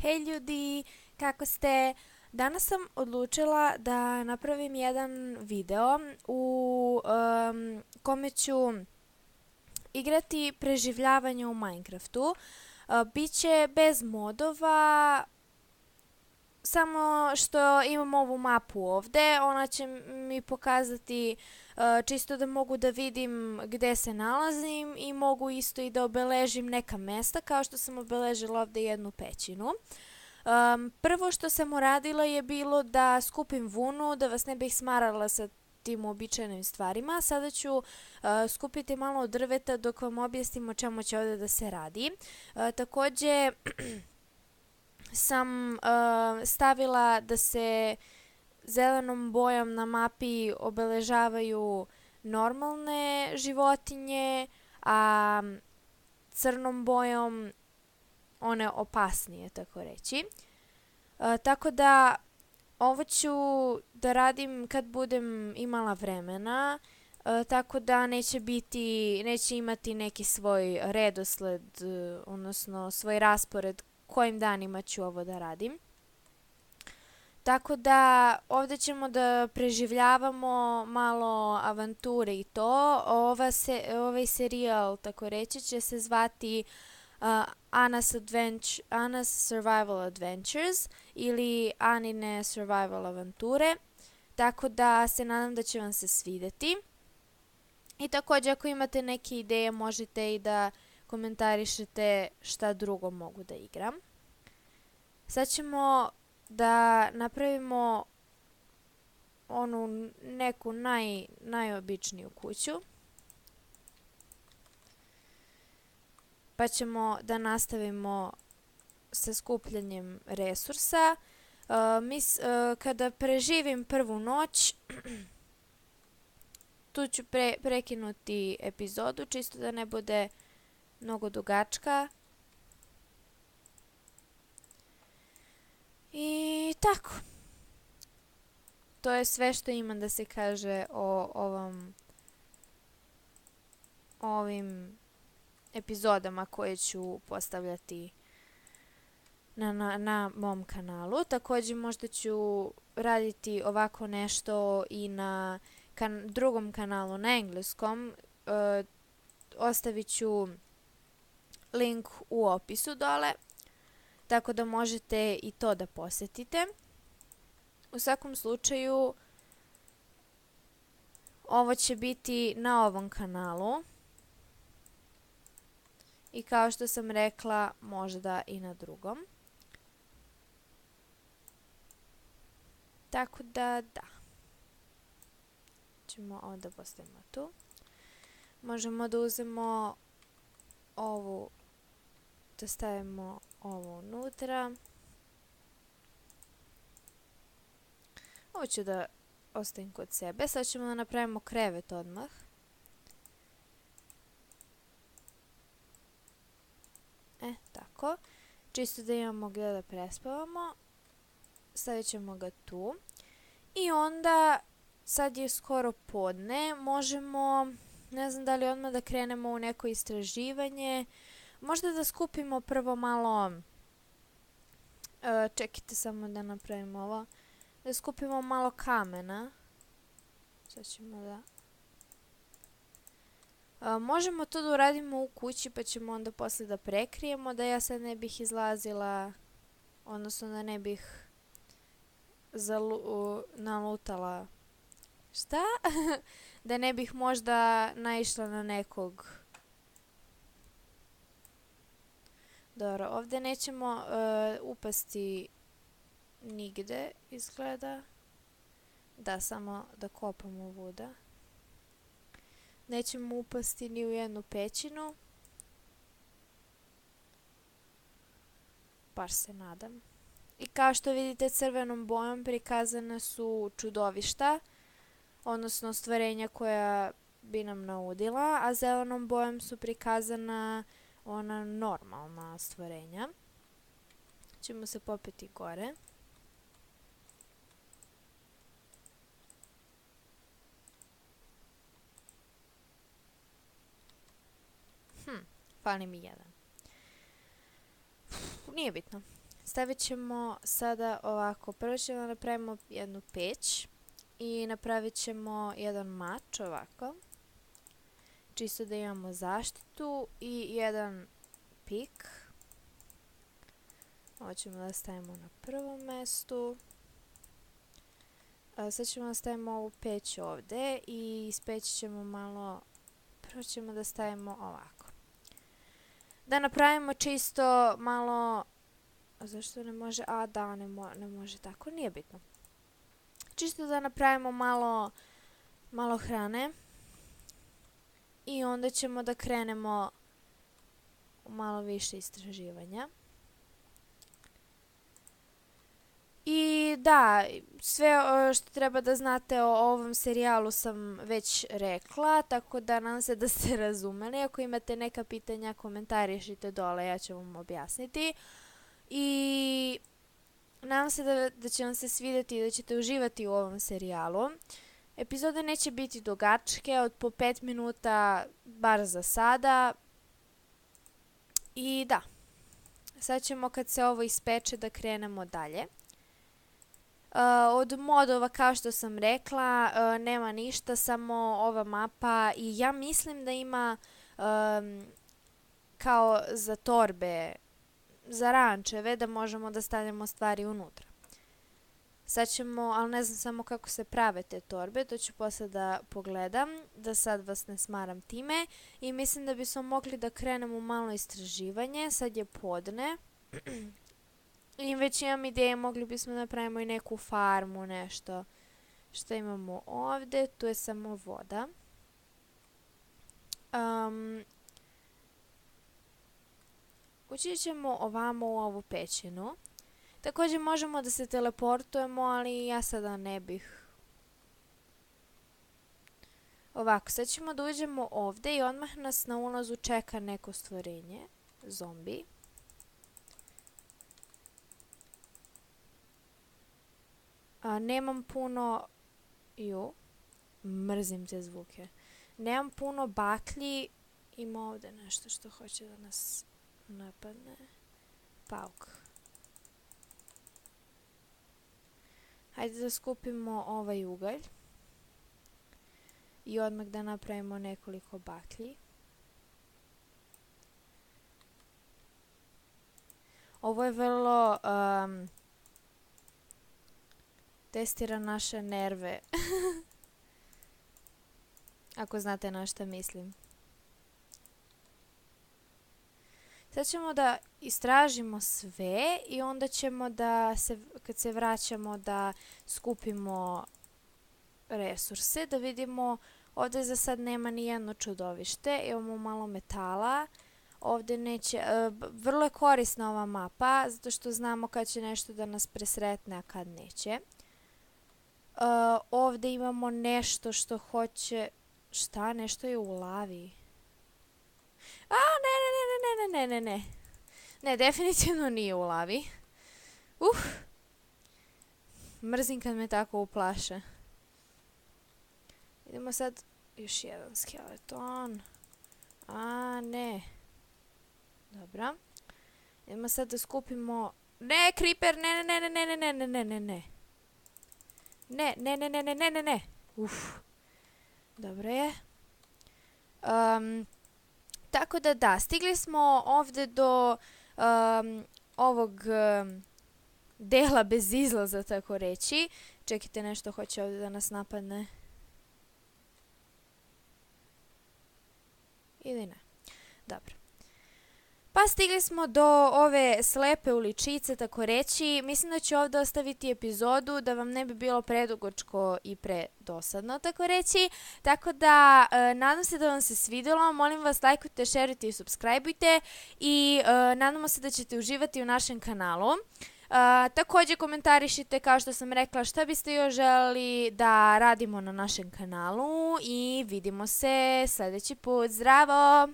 Hej ljudi, kako ste? Danas sam odlučila da napravim jedan video u kome ću igrati preživljavanje u Minecraftu. Biće bez modova, samo što imam ovu mapu ovde. Ona će mi pokazati čisto da mogu da vidim gde se nalazim i mogu isto i da obeležim neka mesta, kao što sam obeležila ovde jednu pećinu. Prvo što sam uradila je bilo da skupim vunu, da vas ne bih smarala sa tim uobičajenim stvarima. Sada ću skupiti malo drveta dok vam objasnim o čemu će ovde da se radi. Takođe sam stavila da se zelenom bojom na mapi obeležavaju normalne životinje, a crnom bojom one opasnije, tako reći. Tako da ovo ću da radim kad budem imala vremena, tako da neće imati neki svoj redosled, odnosno svoj raspored kojim danima ću ovo da radim. Tako da ovdje ćemo da preživljavamo malo avanture i to. Ovaj serijal, tako reći, će se zvati Anna's Survival Adventures ili Anine Survival Avanture. Tako da se nadam da će vam se svideti. I također ako imate neke ideje možete i da komentarišete šta drugo mogu da igram. Sad ćemo da napravimo onu neku najobičniju kuću. Pa ćemo da nastavimo sa skupljanjem resursa. Kada preživim prvu noć, tu ću prekinuti epizodu, čisto da ne bude mnogo dugačka. I tako. To je sve što imam da se kaže o ovim epizodama koje ću postavljati na mom kanalu. Također možda ću raditi ovako nešto i na drugom kanalu na engleskom. Ostavit ću link u opisu dole, tako da možete i to da posjetite. U svakom slučaju, ovo će biti na ovom kanalu. I kao što sam rekla, možda i na drugom. Tako da, da. Ćemo ovo da postavimo tu. Možemo da uzmemo ovu, da stavimo ovo unutra. Ovo ću da ostavim kod sebe. Sad ćemo da napravimo krevet odmah. Tako. Čisto da imamo gdje da prespavamo. Stavit ćemo ga tu. I onda, sad je skoro podne, možemo, ne znam da li odmah da krenemo u neko istraživanje. Možda da skupimo prvo malo, čekajte samo da napravimo ovo, da skupimo malo kamena. Sad ćemo da... možemo to da uradimo u kući pa ćemo onda posle da prekrijemo, da ja sad ne bih izlazila, odnosno da ne bih nalutala. Šta? Da ne bih možda naišla na nekog. Dobro, ovdje nećemo upasti nigde, izgleda. Da, samo da kopamo vuda. Nećemo upasti ni u jednu pećinu. Baš se nadam. I kao što vidite, crvenom bojom prikazane su čudovišta, odnosno stvorenja koja bi nam naudila, a zelenom bojom su prikazana ona normalna stvorenja. Ćemo se popeti gore. Fali mi jedan. Nije bitno. stavit ćemo sada ovako, prvo ćemo da napravimo jednu peć i napravit ćemo jedan mač ovako, čisto da imamo zaštitu i jedan pik. Ovo ćemo da stavimo na prvom mestu. Sad ćemo da stavimo ovu peć ovde i ispeći ćemo malo, prvo ćemo da stavimo ovako. Da napravimo čisto malo, zašto ne može, ne može tako, nije bitno. Čisto da napravimo malo hrane i onda ćemo da krenemo u malo više istraživanja. I da, sve što treba da znate o ovom serijalu sam već rekla, tako da nadam se da ste razumeli. Ako imate neka pitanja, komentarišite dole, ja ću vam objasniti. I nadam se da će vam se svidjeti i da ćete uživati u ovom serijalu. Epizode neće biti dugačke, od po 5 minuta, bar za sada. I da, sad ćemo kad se ovo ispeče da krenemo dalje. Od modova, kao što sam rekla, nema ništa, samo ova mapa i ja mislim da ima kao za torbe, za rančeve, da možemo da stavljamo stvari unutra. Sad ćemo, ali ne znam samo kako se prave te torbe, to ću posle da pogledam, da sad vas ne smaram time. I mislim da bismo mogli da krenemo u malo istraživanje, sad je podne. I već imam ideje, mogli bismo napravimo i neku farmu, nešto. Što imamo ovde, tu je samo voda. Ući ćemo ovamo u ovu pećinu. Također možemo da se teleportujemo, ali ja sada ne bih. Ovako, sad ćemo da uđemo ovde i odmah nas na ulazu čeka neko stvorenje, zombi. Nemam puno... mrzim te zvuke. Nemam puno baklji. Ima ovde nešto što hoće da nas napadne. Pauk. Hajde da skupimo ovaj ugalj. I odmah da napravimo nekoliko baklji. Ovo je vrlo... testira naše nerve. Ako znate na šta mislim. Sad ćemo da istražimo sve i onda ćemo da, kad se vraćamo, da skupimo resurse, da vidimo, ovdje za sad nema ni jedno čudovište, imamo malo metala, ovdje neće, vrlo je korisna ova mapa, zato što znamo kad će nešto da nas presretne, a kad neće. Ovdje imamo nešto što hoće, šta, nešto je u lavi. Ne. Ne, definitivno nije u lavi. Mrzim kad me tako uplaše. Idemo sad, još jedan skeleton. Ne. Dobro. Idemo sad da skupimo... Ne, creeper, ne. Ne. Dobro je. Tako da, stigli smo ovdje do ovog dela bez izlaza, tako reći. Čekajte, nešto hoće ovdje da nas napadne. Ili ne? Dobro. Pa stigli smo do ove slepe uličice, tako reći. Mislim da ću ovdje ostaviti epizodu da vam ne bi bilo predugačko i predosadno, tako reći. Tako da, nadam se da vam se svidjelo. Molim vas, lajkujte, šerujte i subscribeujte. I nadamo se da ćete uživati u našem kanalu. Također komentarišite, kao što sam rekla, šta biste još želeli da radimo na našem kanalu. I vidimo se sljedeći put. Zdravo!